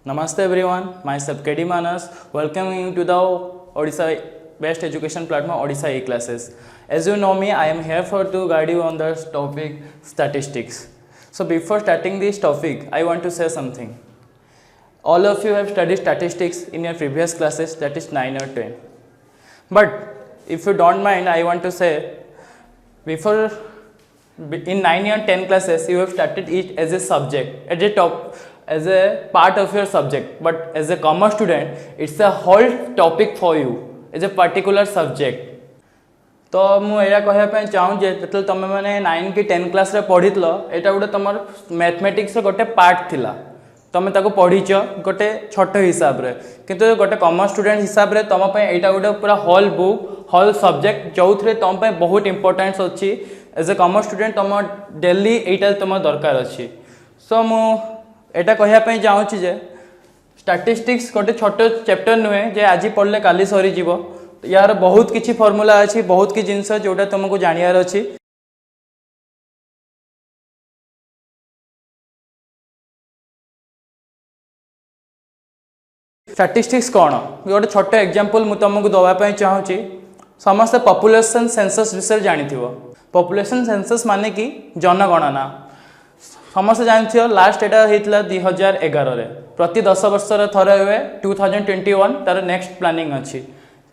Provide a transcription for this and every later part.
Namaste everyone, myself KD Manas, welcoming you to the Odisha Best Education Platform Odisha E-Classes. As you know me, I am here to guide you on the topic statistics. So before starting this topic, I want to say something. All of you have studied statistics in your previous classes, that is 9 or 10. But if you don't mind, I want to say, before in 9 or 10 classes, you have started it as a subject, as a part of your subject, but as a commerce student, it's a whole topic for you, as a particular subject. तो मुझे कहवाई चाहूँ जो तुम मैंने 9 कि 10 class पढ़ी यहाँ गोटे तुम मैथमेटिक्स गोटे पार्ट थिला तुम पढ़ीच गोटे छोट हिसाब रे किंतु गोटे कॉमर्स स्टूडेंट हिसाब रे तुम यहाँ गोटे पूरा होल बुक होल सब्जेक्ट जो थे तुम बहुत इंपोर्टेंस अच्छी एज ए कॉमर्स स्टूडेंट तुम डेली यहाँ तुम दरकार अच्छी सो मुझे कहवाई चाहूँगी जे स्टैटिस्टिक्स गोटे छोट चैप्टर नुहे जे आज पढ़ले काली सरीज यार बहुत किसी फॉर्मूला अच्छी बहुत कि जिनस जोटा तुमको जानियार अच्छी स्टैटिस्टिक्स कौन गोटे छोट एग्जांपल मु तुमको दवाई चाहूँगी समस्त पॉपुलेशन सेंसस विषय जानी पॉपुलेशन सेंसस माने कि जनगणना समस्त जानते लास्ट एटा होता 2011 प्रति 10 वर्ष थरे हुए 2021 तार नेक्स्ट प्लानिंग अच्छी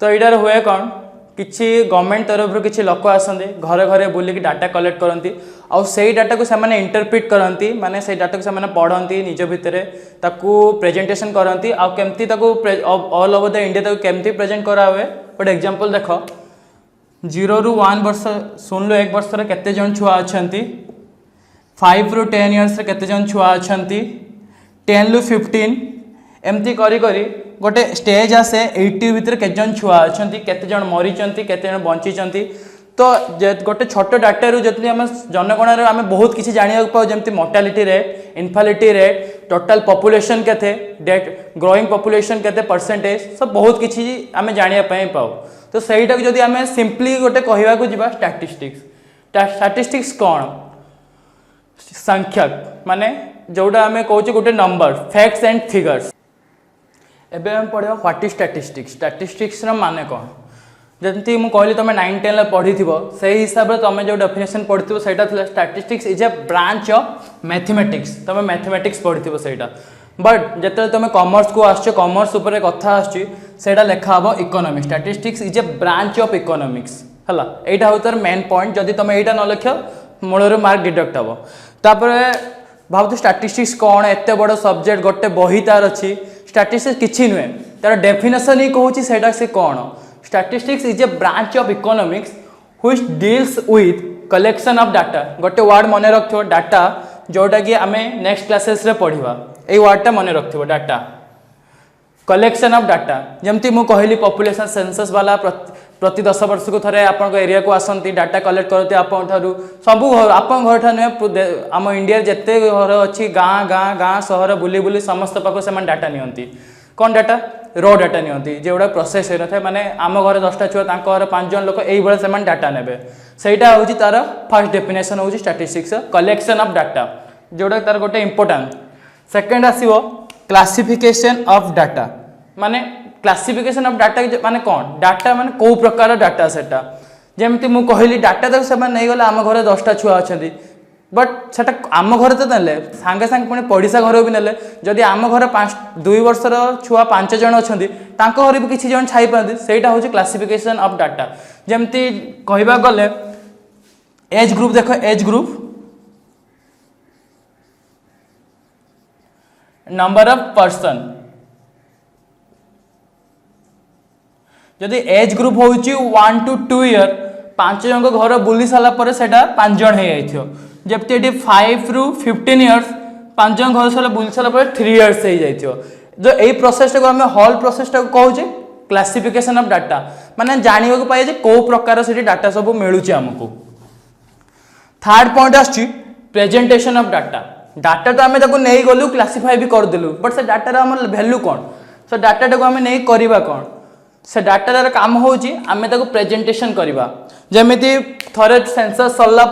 तो यार हुए कौन किसी गवर्नमेंट तरफ किसी लोक आसते घरे घरे बुलिक डाटा कलेक्ट करती आउ से डाटा को से इंटरप्रिट करती माने से डाटा को से पढ़ती निज भितर ताकू प्रेजेंटेशन करती आउ केमती ऑल ओवर द इंडिया केमती प्रेजेंट करा हुए गोटे एग्जांपल देख 0 ରୁ 1 वर्ष सुन लो 1 वर्ष केते जन छुआ अछंती 5 ରୁ 10 इयर्स केते जन छुआ अछंती 10 ରୁ 15 एमती करी करी गोटे स्टेज आसे 80 भितर केते जन छुआ अछंती केते जन मरीचंती केते जन बंचीचंती तो गोटे छोट डाटा रु जति हम जनगणना रे हम बहुत किसी जानिया पाउ जेमती mortality rate infertility rate total population केते डेट ग्रोइंग पॉपुलेशन केते परसेंटेज सब बहुत किसी हम जानिया पई पाउ तो सेहीटा जदि हम सिंपली गोटे कहवा को जीवा स्टैटिस्टिक्स कौन संख्यक माने जोड़ा आम कौचे गोटे नंबर फैक्ट्स एंड फिगर्स एबे हम पढ़ा व्हाट इज स्टैटिस्टिक्स माने कौन जमती मुझे कहली तुम 9 10 पढ़ी से हिसाब से तुम जो डेफिनेशन पढ़ी से statistics is a branch of mathematics तुम मैथमेटिक्स पढ़ी से बट जिते तुम कॉमर्स को आस कॉमर्स उपर कथा आसा लिखा हम economics statistics is a branch of economics है यहाँ हूँ तार मेन पॉइंट जदि तुम यहाँ न लिख मूलर मार्क डिडक्ट हम तापर भाव स्टैटिस्टिक्स कौन एत बड़ सब्जेक्ट गोटे बही तार अच्छी स्टैटिस्टिक्स किसी नुहे तार डेफिनेशन ही कहूँ से कौन statistics is a branch of economics which deals with collection of data गोटे वर्ड मन रख डाटा जोटा कि आम नेक्स्ट क्लासेस रे पढ़ा ये वर्डटा मन रख डाटा कलेक्शन ऑफ डाटा जमती मुझे कहली पॉपुलेशन सेंसस वाला प्रति 10 वर्ष को थे आप एरिया को आसती डाटा कलेक्ट करते आप सब घर आप घर नुहे आम इंडिया जिते घर अच्छी गाँ गाँ गाँ सहर बुली बुली समस्त पाक से डाटा नियंती कौन डाटा रो डाटा नियंती जोड़ा प्रोसेस हो न माने आम घर 10टा छुआ घर 5 जन लोक ये डाटा नेबे सेटा हूँ तार फर्स्ट डेफिनेशन हूँ स्टैटिस्टिक्स कलेक्शन ऑफ डाटा जोड़ा तार गोटे इंपोर्टेंट सेकेंड आसो क्लासिफिकेशन ऑफ डाटा माने क्लासिफिकेशन ऑफ डाटा माने कौन डाटा माने कौ प्रकार डाटा सेटा जमती मुझे कहली डाटा तक से नहीं गले आम घर 10टा छुआ अच्छा बट से आम घर तो ना सांगे सांगे पुणी पड़िशा घर भी ना जदि आम घर 2 वर्षर छुआ 5 जन अच्छा घर भी किसी जन छाई पाती से हूँ क्लासिफिकेशन ऑफ डाटा जमती कहवा गले एज ग्रुप देख age group number of person जदि एज ग्रुप हूँ 1 to 2 ईयर 5 जन घर बुली सारापर से 5 जन हो जबकि 5 ରୁ 15 इयर्स 5 जन घर सारा बुली सारापर 3 इयर्स हो जाइए जो यही प्रोसेस को आम हल प्रोसेस कहूँ क्लासिफिकेशन ऑफ डाटा माने जाना पाए कौ प्रकार से डाटा सब मिलूँ आमको थर्ड पॉइंट आसची प्रेजेंटेशन ऑफ डाटा डाटा तो आम नहीं गलु क्लासीफाई भी करदेलु बट से डाटार आम भैल्यू कौन से डाटा को आम नहीं करवा कौन से डाटार काम हूँ आम प्रेजेंटेशन करवा जमी थे सेंसस सरला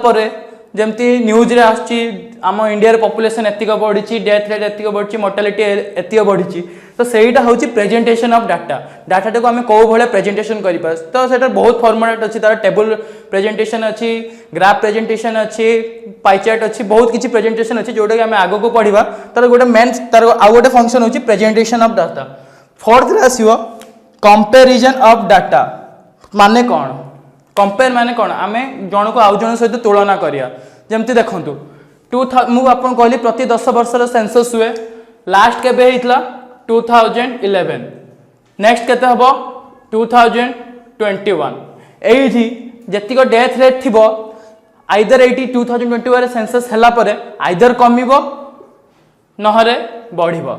जमती न्यूज रे आसची आम इंडिया पॉपुलेशन एतिक बढ़ी डेथ रेट एतिक बढ़ी मोर्टालिटी एतिक बढ़ी तो सहीटा हूँ प्रेजेंटेशन ऑफ डाटा डाटा को आम कौ भाया प्रेजेंटेशन करवा तो सेटा बहुत फॉर्मेट अच्छी तार टेबल प्रेजेंटेशन अच्छी ग्राफ प्रेजेंटेशन अच्छी पाइचार्ट अच्छी बहुत किसी प्रेजेंटेशन अच्छी जोटा कि आम आग को पढ़ा तार गोटे मेन तार आउ गोटे फंक्शन हूँ प्रेजेंटेशन ऑफ डाटा फोर्थ आसो कंपेरिजन ऑफ डाटा माने कौन कंपेयर माने कौन आम जन को आउ जन सहित तुलना करिया जमती देखंतु मुझे आपको कहली प्रति 10 वर्षर सेंसस हुए लास्ट केबे हेइतला 2011 नेक्स्ट केते हबो 2021 एठी जतिक डेथ रेट थिबो आइदर एटी 2021 सेंसस हला परे आइदर कमिबो नहरे बढ़िबो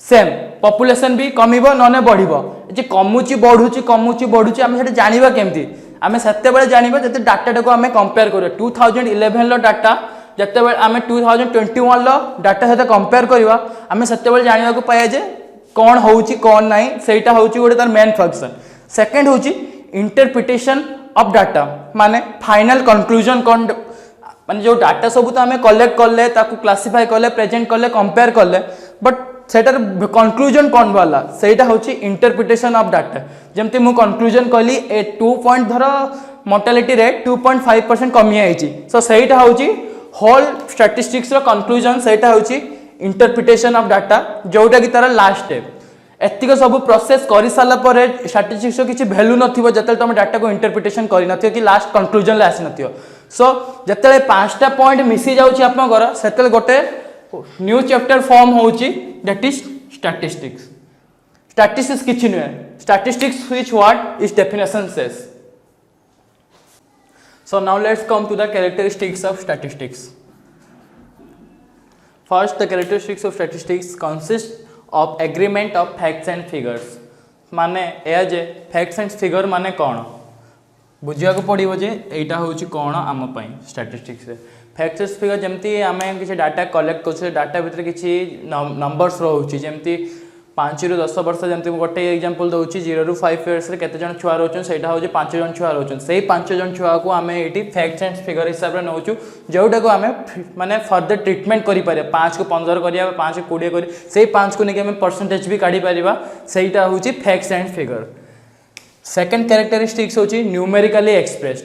सेम पॉपुलेशन भी कमिबो नने बढ़िबो जे कमुची बढ़ुची आम सेटा जानिबा केमती आम से जानवा जो डाटा को आम कंपेयर कर 2011 डाटा जिते आम 2021 डाटा सहित कंपेयर करवा आम से जानवा पाए जे कौन होची कौन नहीं सेटा होची गोटे तार मेन फंक्शन सेकंड होची इंटरप्रिटेशन ऑफ डाटा माने फाइनल कंक्लूजन कौन माने जो डाटा सब तो आम कलेक्ट कले क्लासीफाई कले प्रेजेंट कले कंपेयर कले बट सेटार कंक्लूजन कौन वाला सेटा होची इंटरप्रिटेशन ऑफ डाटा जमती मु कंक्लूजन कली ए 2 पॉइंट धर मोर्टालिटी रेट 2.5% कमी आइची सो सेटा होची होल स्टैटिस्टिक्स रो कंक्लूजन सेटा होची इंटरप्रिटेशन ऑफ डाटा जोटा कि तार लास्ट स्टेप एतिक सब प्रोसेस कर सारा पर स्टैटिस्टिक्स रो किछि वैल्यू नथिबो जतले तुम डाटा को इंटरप्रिटेशन करि नथियो कि लास्ट कंक्लूजन ले आसी नथियो सो जतले पांचटा पॉइंट मिसी जाउची आपनकर सेतले गोटे न्यू चैप्टर फॉर्म होची दैट इज स्टैटिस्टिक्स स्टैटिस्टिक्स किछि नुहे statistics which what is definition says so now let's come to the characteristics of statistics first the characteristics of statistics consist of agreement of facts and figures माने ए जे facts and figure माने कौन बुझिया को पड़ो जे एटा होची कौन आम पई स्टैटिस्टिक्स रे फैक्ट्स फिगर जमती आम किसी डाटा कलेक्ट कर डाटा भितर किसी नंबर्स रोचे जमती 5 ରୁ 10 वर्ष जमती गोटे एग्जांपल दूसरी 0 ରୁ 5 इयर्स रे केते जन छुआ रोचन सेटा हो 5 जन छुआ रोचन से 5 जन छुआ को आम ये फैक्ट्स एंड फिगर हिसाब से नौचु जोटा को आम माने फर्दर ट्रीटमेंट करि पारे 5 को 15 करिया 5 को 20 करी से 5 को लेके आम परसेंटेज भी काढ़ी पारिबा सेटा होची facts and figure second characteristics होची न्यूमेरिकली एक्सप्रेस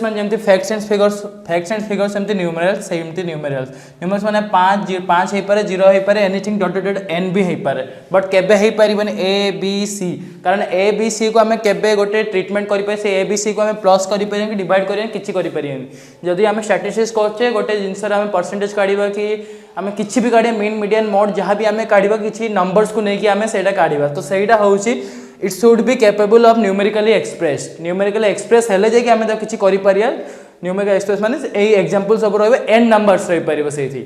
माने जेमती फैक्ट्स एंड फिगर्स सेमती न्यूमेरल्स माने 5 हे पारे 0 हे पारे एनीथिंग डॉट डॉट n भी हे पारे बट केबे हे पारिबनी a b c कारण a b c को हमें केबे गोटे ट्रीटमेंट करि पारे से a b c को हमें प्लस करि पारे कि डिवाइड करि किछि करि पारियनि जदि हमें स्टैटिस्टिक्स करछे गोटे जिंस रे हमें परसेंटेज काढिबा कि हमें किछि भी काढे मीन मीडियन मोड जहां भी हमें काढिबा किछि नंबर्स को नेकी हमें सेटा काढिबा तो सेटा होउची it should be capable of numerically express हेले जे कि हमें तो किछि करि पारिया न्यूमेरिकल एक्सप्रेस माने एई एग्जांपल सब रहबे n नंबर्स रहि परिबो सेथि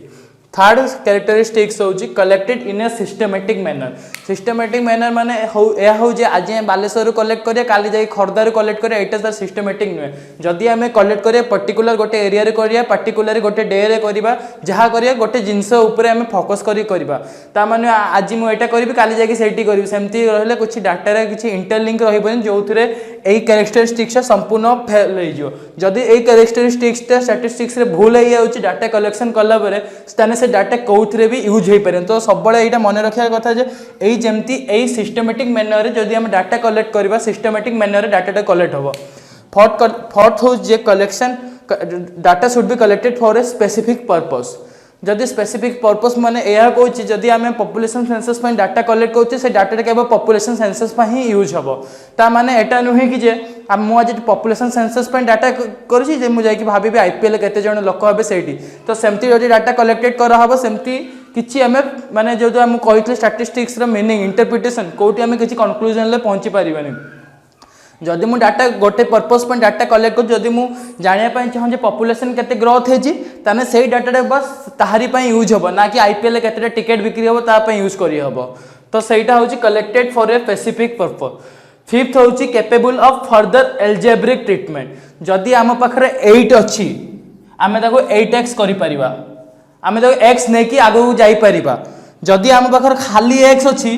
थर्ड कैरेक्टरिस्टिक्स होची collected in A systematic manner माने या हो जे आज बालेश्वर कलेक्ट करिया काली जाई खर्दार कलेक्ट करिया एटा सर सिस्टमैटिक नुहे जदि हमें कलेक्ट करिया पर्टिकुलर गोटे एरिया रे करिया पर्टिकुलर गोटे डे रे करिबा जहा करिया गोटे जिंस ऊपर हमें फोकस करी करिबा ता माने आज मु एटा करिबि काली जाई सेठी करिबि सेमती रहले कुछ डाटा रे किछि इंटरलिंक रहिबनि जोथरे एई कैरेक्टरिस्टिक्स संपूर्ण फेल हे जो जदि एई कैरेक्टरिस्टिक्स स्टैटिस्टिक्स रे भूल हे जाउची डाटा कलेक्शन कला परे ताने से डाटा कौथरे भी यूज हो पारे तो सब यहाँ मन रखा कथा जे यही जमती यही सिस्टमैटिक मैनर जदि हम डाटा कलेक्ट करवा सिस्टमैटिक मैनर डाटा कलेक्ट हम फोर्थ हो जे collection data should be collected for a specific purpose जदि स्पेसिफिक पर्पस माने यह कहूँ जदि आम पॉपुलेशन सेंसस डाटा कलेक्ट करुचे से डाटा केवल पॉपुलेशन सेंसस ही यूज हम ता माने एटा नुहे कि जे मुझे पॉपुलेशन सेंसस डाटा करुँची मुझे भावी आईपीएल केते जन लोक हे से तो सेमती जदि डाटा कलेक्टेड कराहब सेमती किछि आम माने जो आम कही स्टैटिस्टिक्स मीनिंग इंटरप्रिटेशन कौटी आम किछि कंक्लूजन पहुँची पारिबानी जदि मु डाटा गोटे पर्पस पर डाटा कलेक्ट कर जदि मु जानिया चाहूँ पॉपुलेशन केते ग्रोथ है ताने से डाटा बस ताहारी यूज हम ना कि आईपीएल केते टिकेट बिक्री हम तापाई यूज करी हम तो सहीटा हूँ collected for a specific purpose fifth हूँ capable of further algebraic treatment जदि आम पाखे 8 अच्छी आम 8x कर आम तो एक्स नहीं कि आगू जापर जदि आम पाखर खाली एक्स अच्छी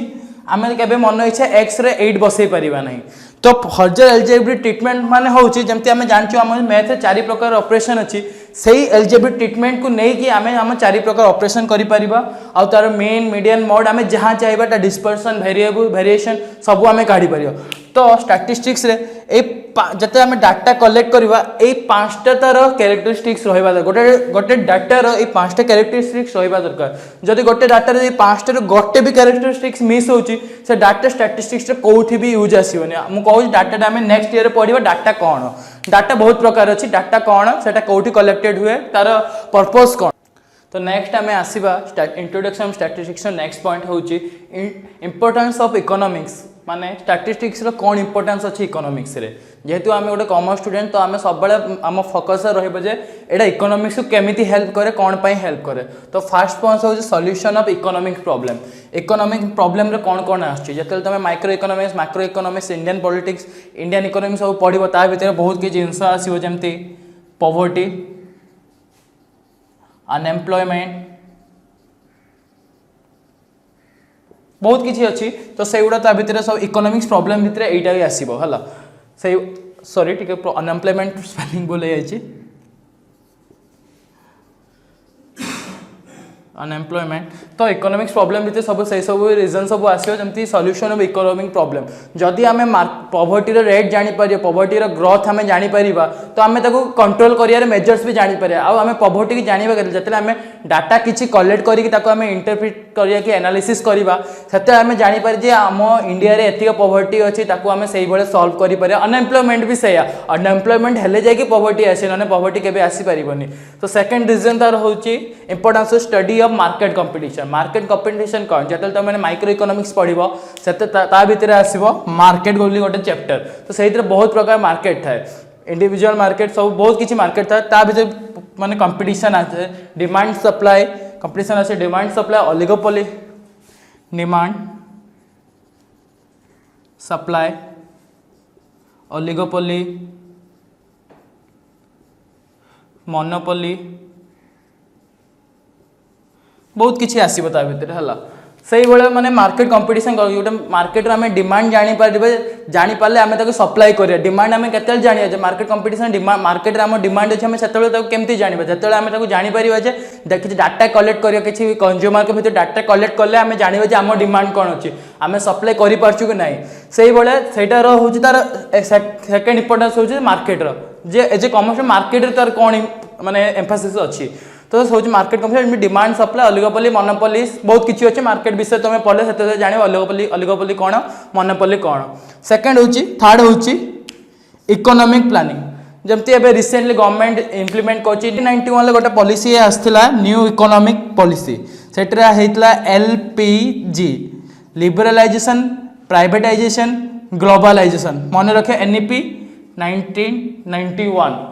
आम के मन इच्छा एक्स रे 8 बसई पारिबा नहीं। तो फर्दर एलजेब्री ट्रिटमेंट माने होची जमती आम जानचु आम मैथ 4 प्रकार ऑपरेशन अच्छी सही एलजेब्री ट्रिटमेंट को नहीं कि आम आम 4 प्रकार ऑपरेशन करि परिबा आ तार मेन मीडियन मोड आम जहाँ चाहिए डिस्पर्सन वेरिएबल वेरिएशन सब आम काढ़ी परिबा। तो स्टैटिस्टिक्स रे जते आम डाटा कलेक्ट करवा ए 5टा तार कैरेक्टरिस्टिक्स रहिबा दरकार गोटे डाटार ए 5टा कैरेक्टरिस्टिक्स रहिबा दरकार। जदि गोटे डाटार ए 5टार गोटे भी कैरेक्टरिस्टिक्स मिस होची से डाटा स्टैटिस्टिक्स रे कोठी भी यूज आसीबनी। मु कहू डाटा आम नेक्स्ट ईयर पढ़िबा डाटा कौन डाटा बहुत प्रकार अच्छी डाटा कौन सेटा कोठी कलेक्टेड हुए तार पर्पस कौन। तो नेक्स्ट आम आसवा इंट्रोडक्शन स्टैटिस्टिक्स नेक्स्ट पॉइंट होची इंपोर्टेंस ऑफ इकोनॉमिक्स माने स्टैटिस्टिक्स रो कौन इंपोर्टेंस अच्छी इकोनॉमिक्स रे जेहेतु आम गोटे कॉमर्स स्टूडेंट तो आम सब आम फोकस रहिबो जे एटा इकोनॉमिक्स को केमिति हेल्प करे कौन पाई हेल्प करे। तो फर्स्ट पॉइंट होची solution of economic problem. Economic problem रे कौन कौन आछी जेतल तमे micro economics macro economics Indian politics Indian economics सब पढ़िबो ता भितर बहुत कि जिंस आसीबो जेमति पॉवर्टी अनएम्प्लॉयमेंट बहुत किसी अच्छी। तो से गुड़ा ता भितर सब इकोनॉमिक्स प्रॉब्लम भितर एटा ही आसीबो हला से सॉरी ठीक है अनएम्प्लॉयमेंट स्पेलिंग बोले जाइए अनएम्प्लॉयमेंट। तो इकोनॉमिक्स प्रॉब्लम भितर सब से सब रीजन सब आसो जमती सॉल्यूशन ऑफ इकोनॉमिक प्रॉब्लम। जदि आम पॉवर्टी रेट जापर पॉवर्टी ग्रोथ आम जापर तो आम कंट्रोल कर मेजर्स भी जापर आम पॉवर्टी की जाना जो आम डाटा किसी कलेक्ट करके इंटरप्रिट करिया कि एनालिसिस करवा से आम जापर जे आम इंडिया रे एतिक पॉवर्टी अच्छी आम से सॉल्व कर अनएम्प्लॉयमेंट भी से अनएम्प्लॉयमेंट हेले जाकि पॉवर्टी आसे ना पॉवर्टी केबे आसी परिबनी। तो सेकंड रीजन तार होची importance of study of market competition कौन जो तुम माइक्रो इकोनॉमिक्स पढ़ो से भितर आसो मार्केट बोली गोटे चैप्टर। तो से बहुत प्रकार मार्केट थाए इंडिविजुअल मार्केट सब बहुत किसी मार्केट था भीतर माने कंपटीशन आसे डिमांड सप्लाई कंपटीशन आसे demand supply oligopoly demand supply oligopoly monopoly बहुत किसी आसो ता भितर है से माने मार्केट कंपटीशन गोटे मार्केट आम डिमांड जानीपारे आम सप्लाई करिया डिमांड आम केते जानिया मार्केट कंपटीशन मार्केट आम डिमांड अच्छे आम से केमती जाना जो आम जापर किसी डाटा कलेक्ट कर किसी कंज्यूमर के भीतर डाटा कलेक्ट कले आम जाना आम डिमांड कौन अच्छी आम सप्लाई करूँ कि नहीं से भायार हूँ तार सेकेंड इंपोर्टेंस हूँ मार्केटर जे कमर्स मार्केट तार कौन माने एम्फासिस अच्छी। तो हूँ market competition demand supply oligopoly monopoly बहुत किसी अच्छे मार्केट विषय तुम पढ़े से जान ओलिगोपोली कौन मोनोपोली कौन। सेकेंड हूँ थर्ड हूँ इकोनॉमिक प्लानिंग जमती एबे रिसेंटली गवर्नमेंट इम्प्लीमेंट कर 1991 गोटे पॉलिसी आसला न्यू इकोनॉमिक पॉलिसी से LPG लिबरलाइजेशन प्राइवेटाइजेशन ग्लोबलाइजेशन मन रखे NEP 1991।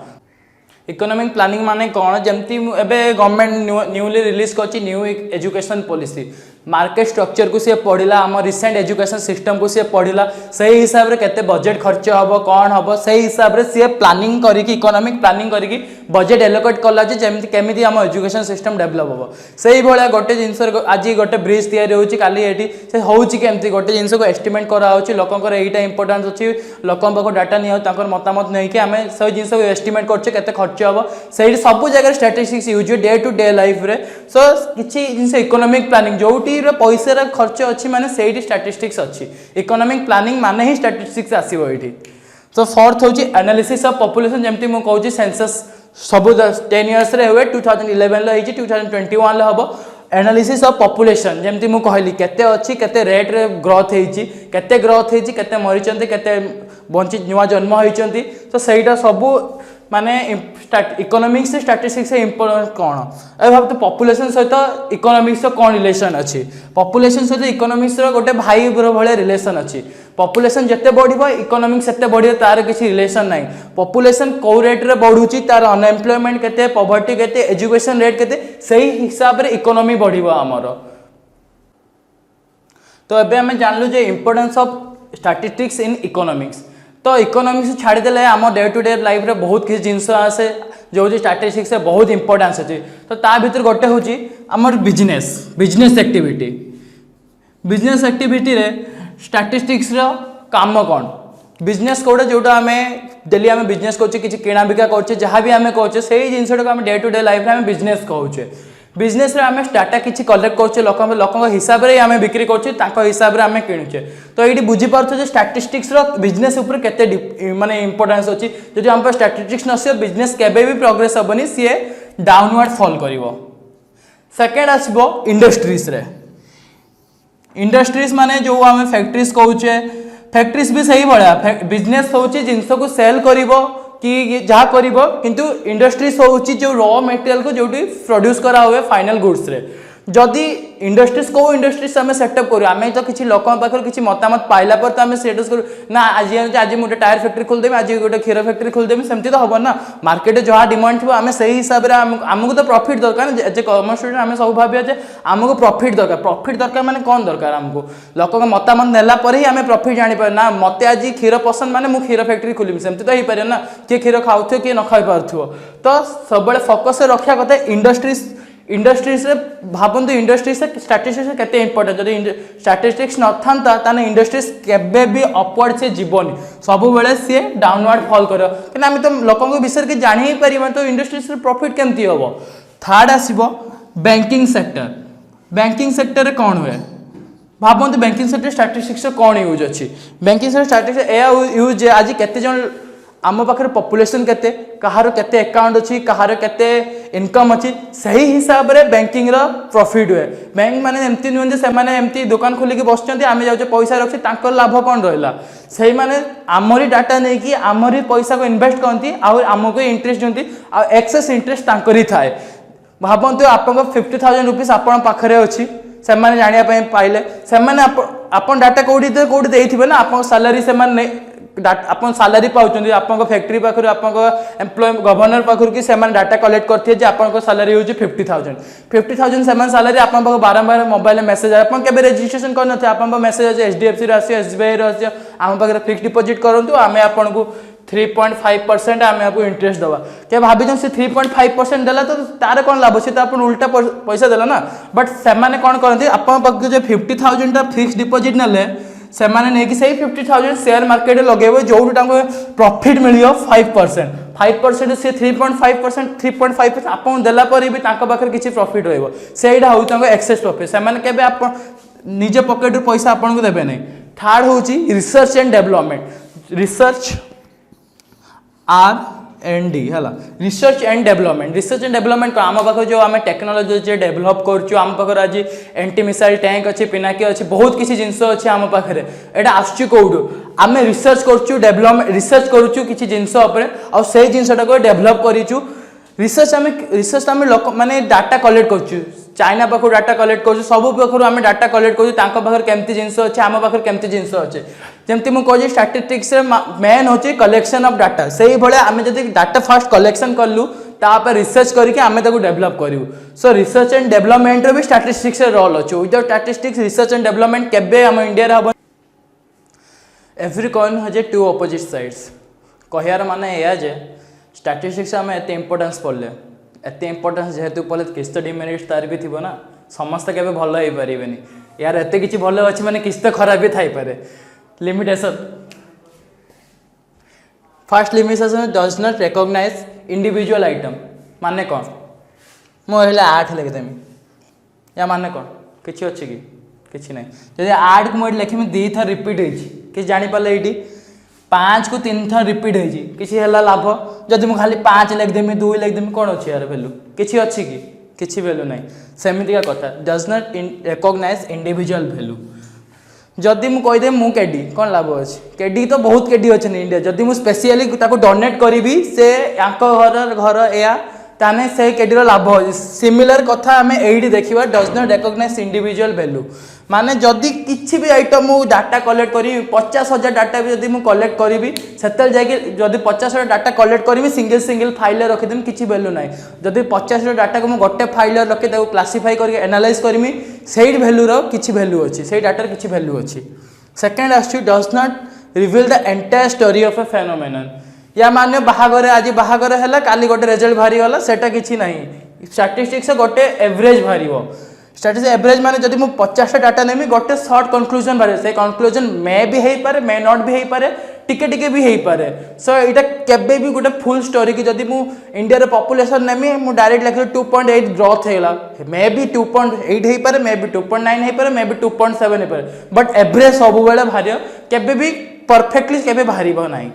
इकोनॉमिक प्लानिंग माने कौन जमती एबे गवर्नमेंट न्यूली रिलीज कर new education policy market structure को सी पढ़ला आम रिसेंट एजुकेशन सिस्टम को सी पढ़ला से हिसाब से केते बजेट खर्च हम कौन हम से हिसाब से सी प्लानिंग करिकी इकोनॉमिक प्लानिंग करिकी बजेट एलोकेट कला जेमती केमिति आम एजुकेशन सिस्टम डेवलप हम से भाया गोटे जिनस आज गोटे ब्रिज तैयारी होची काली एटी से होची केमती गोटे जिनस को एस्टिमेट करा होची लोकंकर एटा इंपोर्टेंस अछि लोकन पाखो डाटा नियो तांकर मतामत नै कि आम से जिनस को एस्टिमेट करछे केते खर्च हम से सब जगह statistics use day to day life रे सो किछि जिनस इकोनॉमिक प्लानिंग जोटी पैसा खर्च अच्छी माने से स्टैटिस्टिक्स अच्छी इकोनॉमिक प्लानिंग माने ही स्टैटिस्टिक्स आसीबो एठी। तो फोर्थ होची एनालिसिस ऑफ पॉपुलेशन जेमती मु कहूची सेंसस सब 10 इयर्स रे हुए 2011 ला हिची 2021 ला हबो एनालिसिस ऑफ पॉपुलेशन जेमती मु कहली केते अच्छी केते रेट रे ग्रोथ हेची केते मरिचंती केते बंची नुवा जन्म होइचंती तो सेटा सब माने इकोनॉमिक्स से स्टैटिस्टिक्स से इम्पोर्टेंट कौन ए भाव पॉपुलेशन सहित इकोनॉमिक्स कौन रिलेशन अच्छी पॉपुलेशन सहित इकोनॉमिक्स गोटे भाई भाई रिलेशन अच्छी पॉपुलेशन जिते बढ़ इकोनॉमिक्स से बढ़ तार किसी रिलेशन ना पॉपुलेशन कौ रेट रे बढ़ुची तार अनएम्प्लॉयमेंट केते पॉवर्टी केते एजुकेशन रेट केते सही हिसाब रे इकोनॉमी बढ़िबो आमर। तो एबे हमें जानलु जे importance of statistics in economics. तो इकोनॉमिक्स छाड़देले आम डे टू डे लाइफ रे बहुत किसी जिनस आसे जो स्टैटिस्टिक्स बहुत इंपोर्टेंस अच्छी। तो ता भीतर गोटे हूँ आमर बिजनेस एक्टिविटी। बिजनेस एक्टिविटी रे स्टैटिस्टिक्स रो काम कौन, बिजनेस कौटे जोटा आम डेली आम बिजनेस करुचे कि किଣା बिका करुचे जहाँ भी आम करुचे से जिनटा आम डे टू डे लाइफ में बिजनेस कहूचे। बिजनेस रे आम डाटा किसी कलेक्ट करुचे लोक हिसाब से आम बिक्री करुचे हिसाब से आम किणुचे। तो ये बुझीपार स्टैटिस्टिक्स बिजनेस उपर केते माने इंपोर्टेंस अच्छी। जब आम स्टैटिस्टिक्स नस बिजनेस केबे भी प्रोग्रेस हेनी सी डाउनवर्ड फॉल कर। सेकेंड आसबो इंडस्ट्रीज रे। इंडस्ट्रीज माने जो आम फैक्ट्रीज कहूचे, फैक्ट्रीज भी सही भाया बिजनेस हूँ जिनस को सेल कर कि जहाँ कर किंतु इंडस्ट्रीज हूँ जो रॉ मटेरियल को जो प्रोड्यूस करा हुए फाइनल गुड्स रे। जदि इंडस्ट्रीज को इंडस्ट्रीज आम सेटअप करूँ आम तो किसी लोक पाखर किसी मतामत पाइला पर तो आम स्टेटस करूँ ना आज मुझे टायर फैक्ट्री खोलदेवी आज गोटे क्षीर फैक्ट्री खोलदेवी सेमती तो हम ना मार्केट जहाँ डिमांड थी आम से हिसाब से आमको तो प्रॉफिट दरकार एज ए कॉमर्स स्टूडेंट आम सब भाविया आमको प्रॉफिट दरकार माने कौन दरकार आमको लोक मतामत नेला पर ही आम प्रॉफिट जापर ना मत आज क्षीर पसंद माने मुझे क्षीर फैक्ट्री खोलमी सेमती तो हो पारे ना किए क्षीर खाऊ किए न खाई पार्थो। तो सब फोकस रखा कथा इंडस्ट्रीज भावतु इंडस्ट्रीज स्टैटिस्टिक्स केते इंपोर्टेंट। जब स्टैटिस्टिक्स न था इंडस्ट्रीज केबे भी अपवर्ड से जीवनी सब बेले सी डाउनवर्ड फॉल कर आम तो लोकों विषय के जानी ही पार तो इंडस्ट्रीज प्रॉफिट केमती हम। थर्ड आसो बैंकिंग सेक्टर। बैंकिंग सेक्टर कौन हुए भावतु बैंकिंग सेक्टर स्टैटिस्टिक्स कौन यूज अच्छी। बैंकिंग सेक्टर स्टैटिस्टिक्स या यूज आज केते जन आम पाखे पॉपुलेशन केते कहार केते अकाउंट अच्छी कहार केते इनकम अच्छी सही हिसाब से बैंकिंग रो प्रॉफिट हुए। बैंक माने एमती नुहन से माने एमती दुकान खोलिक बसचंती आम जाऊे पैसा रखी तांकर लाभ कौन रहा से माने आमरी डाटा नहीं कि आमरी पैसा को इन्वेस्ट करती आमको इंटरेस्ट दिखती एक्सेस इंटरेस्ट तांकर ही थाए। भावतु आप 50,000 रुपीज आपण पाखरे अच्छी से जानापी पाइले से डाटा कौटी कौटी देते ना आप सालारी से आप सालारी पाँच आप फैक्ट्री पाखर आप एम्प्लॉय गवर्नर पाखर कि डाटा कलेक्ट करते आप सालारी हूँ 50,000 से सालारी आप बारंबार मोबाइल मेसेज आप रजिस्ट्रेशन करते आप मेसेज HDFC आसो SBI आसो आम पाखे फिक्स डिपोजिट करूँ आम आपको 3.5% आम आपको इंटरेस्ट दवा क्या भाई से 3.5% देला तो तार कौन लाभ से तो उल्टा पैसा देला ना। बट से कौन करते आप जो 50,000 फिक्स डिपोजिट ने से नहीं से 50,000 शेयर मार्केट लगे जो प्रॉफिट मिल 5% से 3.5% आप देला पर भी पाखे किसी प्रॉफिट रहा हूँ एक्सेस प्रॉफिट से आप निजे पॉकेट पैसा आपको देवे नहीं। थर्ड हूँ research and development. Research R&D है रिसर्च एंड डेवलपमेंट आम पाखे जो आम टेक्नोलोजी डेभलप कर आम पाखे आज एंटी मिसाइल टैंक अच्छी पिनाकी अच्छी बहुत किसी जिनस अच्छी आम पाखे यहाँ आसूँ कौटू आम रिसर्च करुँ डेभलपमेंट रिसर्च करुँ किसी जिनस से जिनटा को डेभलप करूँ। रिसर्च आम लोक माने डाटा कलेक्ट करुँ चाइना पाखु डाटा कलेक्ट करुँ सब पाखु आम डाटा कलेक्ट करुँ पाखे केमती जिनस अच्छे आम पाखे केमती जिनस अच्छे जमती मुझे स्टैटिस्टिक्स मेन हूँ कलेक्शन ऑफ डाटा से भाई आम जब डाटा फास्ट कलेक्शन कलु तापर रिसर्च करके आम डेभलप करूँ। सो रिसर्च एंड डेवलपमेंट भी स्टैटिस्टिक्स रोल अच्छे। Without statistics research and development केबे आम इंडिया हम। Every coin has two opposite sides कहार माने या जे स्टैटिस्टिक्स आम एत इंपोर्टेंस पढ़ले एत इंपोर्टेंस जेहेतु पढ़ले किस तो डिमेरिट्स तार भी थी ना समस्ते केबे भल हो पारे यार एत किसी भल अच्छे मैंने किस तो खराब भी थाई पारे। Limitation first limitation does not recognise individual item माने कौन मुझे 8 लिखिदेमी या माने कौन किसी अच्छे कि ना जब 8 को मुझे लिखी 2 थर रिपीट हो जापारे ये 5 को 3 थर रिपीट हो लाभ जदि मुझे खाली 5 लिखदेमी 2 लिखदेमी कौन अच्छी यार भैल्यू किसी अच्छी किसी भैल्यू ना सेमतिका कथा does not recognise individual value. जदि मुझे कहीदे मु केडी कौन लाभ अच्छे केडी तो बहुत केडी अच्छे इंडिया जदि मुझे स्पेशली डोनेट करी से घर या ताने से केडीर लाभ अच्छे सिमिलर कथा आम ये देखा does not recognise individual value माने जदि किसी भी आइटम मु डाटा कलेक्ट करी 50,000 डाटा भी जदि मु कलेक्ट करी से जदि 50,000 डाटा कलेक्ट करी सिंगल फाइल रखीदेमी किसी वैल्यू ना जदि 50,000 डाटा को गोटे फाइल रखी क्लासीफाई करके एनालाइज करमी से वैल्यू किसी वैल्यू अच्छी से डाटार किसी वैल्यू अच्छी। सेकेंड आस does not reveal the entire story of a phenomenon या मान बाहागर आज बाहागर है काली गोटे रिजल्ट बाहरी गला सेटा किसी ना स्टैटिस्टिक्स गोटे एवरेज बाहर स्टैटिस्टिक्स एवरेज माने जदि मु 50 डाटा नेमी गोटे शॉर्ट कंक्लूजन बाहर से कंक्लूजन मे भी हो पारे मे नॉट भी हो पारे टिके टिके भी हो पारे सो यहाँ केबे भी गोटे फुल स्टोरी की जदि मु इंडिया रे पॉपुलेशन नेमी मु डायरेक्ट लिखले 2.8 ग्रोथ हेला मे भी 2.8 हो पारे मे भी 2.9 हो पारे मे भी 2.7 हो पारे बट एवरेज सब बेले बाहर केबे भी परफेक्टली केबे बाहर ना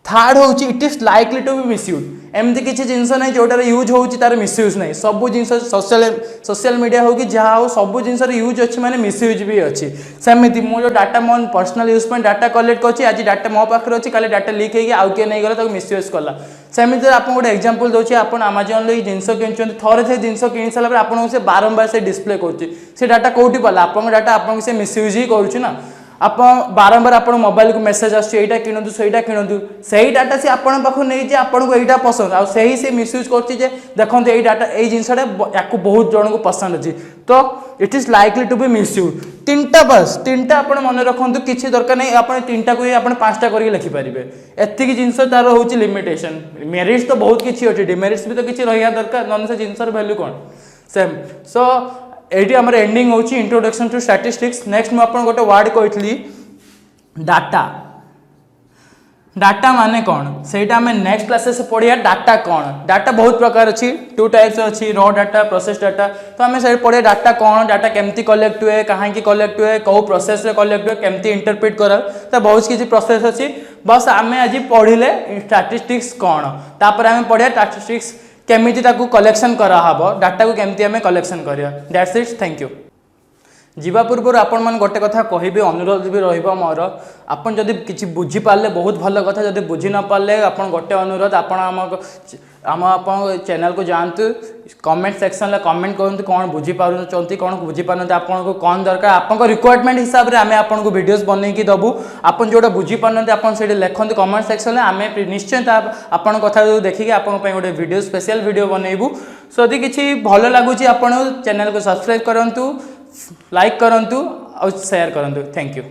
थर्ड हूँ it is likely to be misuse एमती किसी जिनस ना जोटार यूज होची तार मिसयूज नहीं सब जिन सोशल मीडिया हो कि जहाँ हो सब जिन यूज अच्छी माने मिसयूज भी अच्छी सेमती मो जो डाटा मो पर्सनल यूज पर डाटा कलेक्ट कर आज डाटा मो पाखे अच्छी काली डाटा लीक होगी आउ किए नहीं गला मिसयूज कला सेमती आप गोटे एग्जांपल दूसरी आप आमाजन ये जिन कि थोड़े से जिन कि सारा आपको से बारंबार से डिस्प्ले कर डाटा कौटी पाला आप डाटा आपको से मिसयूज ही करुँच आप बारंबार आप मोबाइल को मेसेज आईटा किणु सहीटा किणु से डाटा सी आपण पाखु नहीं जे आपको यहाँ पसंद आ सही से मिसयूज कर देखो ये डाटा ये जिनसा या बहुत जन को पसंद अच्छी तो it is likely to be misuse तीनटा बस तीनटा आप मन रखु किसी दरकार नहीं आप तीनटा को आप 5टा करके लिखिपारे एतिक जिन तार हूँ लिमिटेशन मेरिट्स तो बहुत किसी अच्छी डिमेरिट्स भी तो किसी रहा दरकार नन से जिनसर वैल्यू कौन सेम सो एटी आमर एंडिंग होची इंट्रोडक्शन टू स्टैटिस्टिक्स नेक्स्ट मुझे आपन गोटे वर्ड कही डाटा डाटा माने कौन सेटा हमें नेक्स्ट क्लासेस से पढ़िया डाटा कौन डाटा बहुत प्रकार अच्छी 2 टाइप्स अच्छी रॉ डाटा प्रोसेस डाटा तो आम से पढ़िया डाटा कौन डाटा केमती कलेक्ट हुए कहाँ कलेक्ट हुए कौ प्रोसेस रे कलेक्ट हुए केमती इंटरप्रिट करा तो बहुत किसी प्रोसेस अच्छी बस आम आज पढ़िले स्टैटिस्टिक्स कौन तापर आम पढ़िया स्टैटिस्टिक्स केमिति ताकू कलेक्शन कराहब डाटा को केमती आम कलेक्शन करिया दैट्स इट थैंक यू जीवा पूर्व आपण मन गोटे कथा कहबी अनुरोध भी रहिबो मोर आपन जदि किछि बुझी पाले बहुत भल कथा जदि बुझी न पाले आपन गोटे अनुरोध आपन आम आपन चैनल को जानतु कमेंट सेक्शन ले कमेंट करंतु कोन बुझी पारुचंती कोन बुझी पारनते आपन को कोन दरकार आपन को रिक्वायरमेंट हिसाब रे आमे आपन को वीडियोस बनै की दबु आपन जोडा बुझी पारनते आपन सेठी लेखंतु कमेंट सेक्शन ले आमे निश्चय आपन कथा देखि के आपन पय गोटे वीडियो स्पेशल वीडियो बनैबु सो यदि किछि भल लागुची आपन चैनल को सब्सक्राइब करंतु लाइक करंतु और शेयर करंतु थैंक यू।